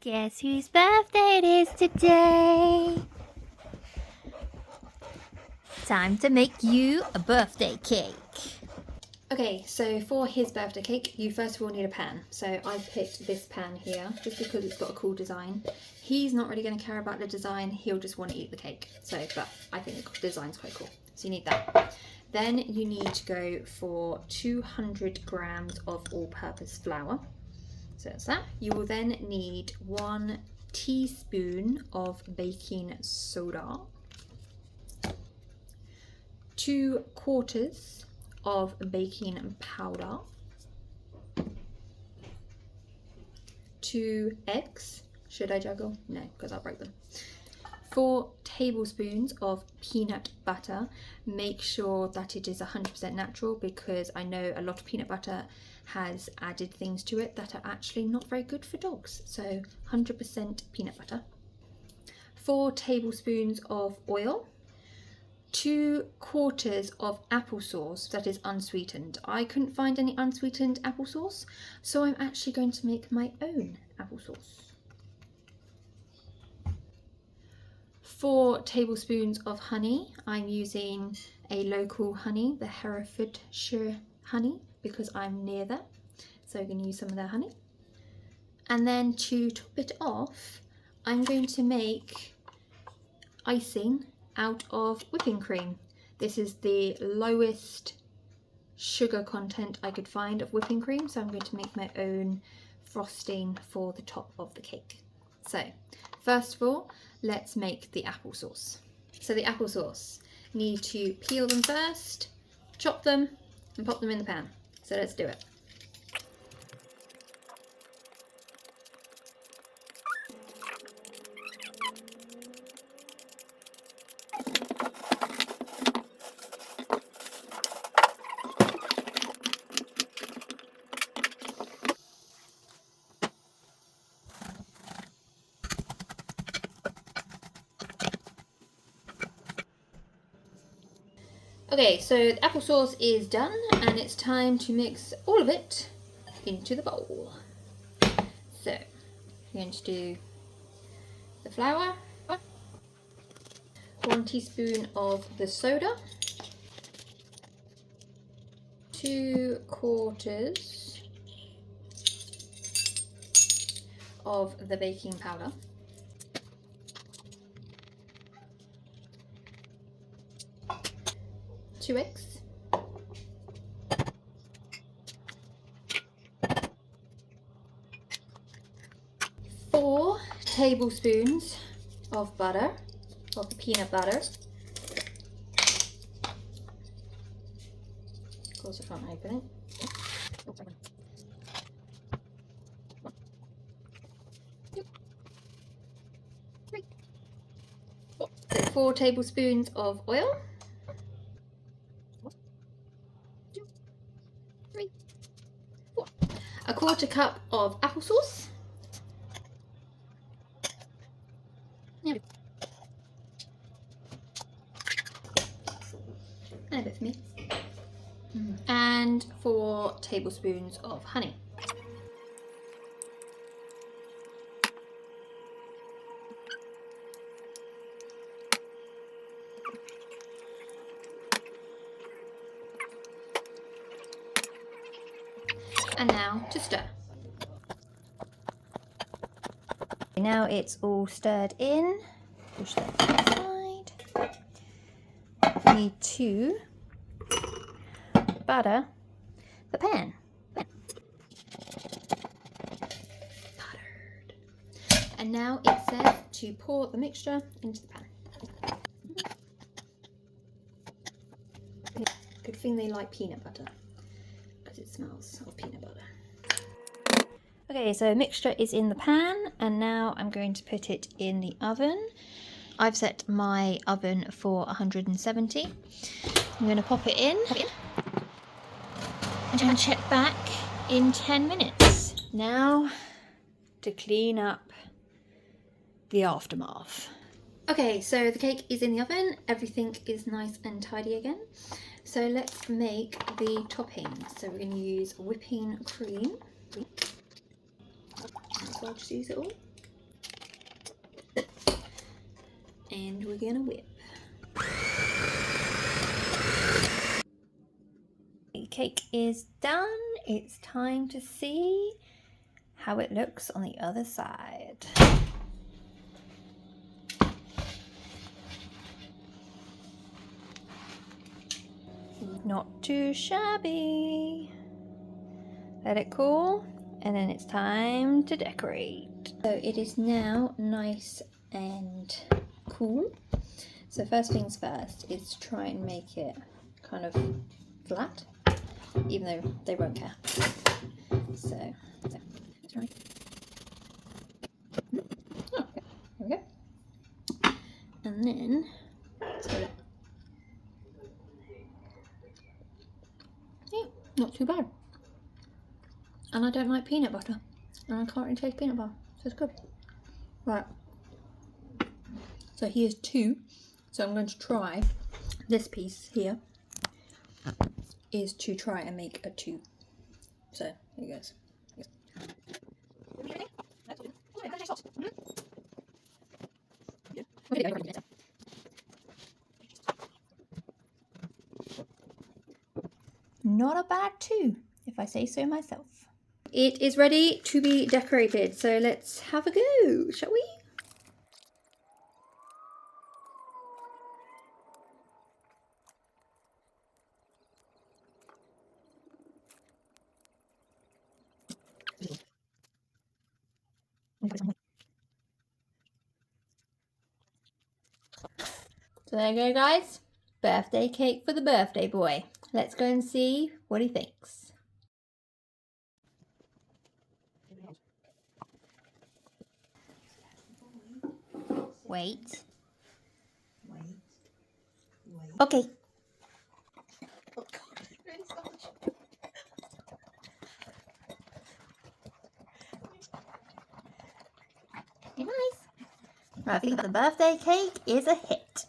Guess whose birthday it is today? Time to make you a birthday cake. Okay, so for his birthday cake, you first of all need a pan. So I've picked this pan here just because it's got a cool design. He's not really going to care about the design, he'll just want to eat the cake. But I think the design's quite cool. So you need that. Then you need to go for 200 grams of all-purpose flour. So that's that. You will then need 1 teaspoon of baking soda, 2/4 of baking powder, 2 eggs. Should I juggle? No, because I'll break them. 4 tablespoons of peanut butter. Make sure that it is 100% natural because I know a lot of peanut butter has added things to it that are actually not very good for dogs. So 100% peanut butter. 4 tablespoons of oil. 2/4 of applesauce that is unsweetened. I couldn't find any unsweetened applesauce, so I'm actually going to make my own applesauce. 4 tablespoons of honey. I'm using a local honey, the Herefordshire honey, because I'm near there. So I'm going to use some of their honey. And then to top it off, I'm going to make icing out of whipping cream. This is the lowest sugar content I could find of whipping cream, so I'm going to make my own frosting for the top of the cake. So first of all, let's make the applesauce. So the applesauce, need to peel them first, chop them and pop them in the pan. So let's do it. Okay, so the applesauce is done and it's time to mix all of it into the bowl. So we're going to do the flour, 1 teaspoon of the soda, 2/4 of the baking powder, 2 eggs, 4 tablespoons of butter, of the peanut butter. Of course I can't open it. 4 tablespoons of oil, 1/4 cup of applesauce, and a bit for me, and 4 tablespoons of honey. And now to stir. Now it's all stirred in. Push that to the side. We need to butter the pan. Buttered. And now it says to pour the mixture into the pan. Good thing they like peanut butter because it smells of peanut butter. Okay, so mixture is in the pan and now I'm going to put it in the oven. I've set my oven for 170. I'm going to pop it in and check back in 10 minutes. Now to clean up the aftermath. Okay, so the cake is in the oven. Everything is nice and tidy again. So let's make the topping. So we're going to use whipping cream. So I'll just use it all. and we're gonna whip. The cake is done. It's time to see how it looks on the other side. Not too shabby. Let it cool, and then it's time to decorate. So it is now nice and cool. So first things first is to try and make it kind of flat, even though they won't care. So try. Oh, okay. There we go. And then yeah, not too bad. And I don't like peanut butter, and I can't really taste peanut butter, so it's good. Right. So here's 2. So I'm going to try this piece here. Is to try and make a 2. So here goes. Not a bad 2, if I say so myself. It is ready to be decorated, so let's have a go, shall we? So there you go, guys. Birthday cake for the birthday boy. Let's go and see what he thinks. Wait. Okay. Be nice. Right, I think the birthday cake is a hit.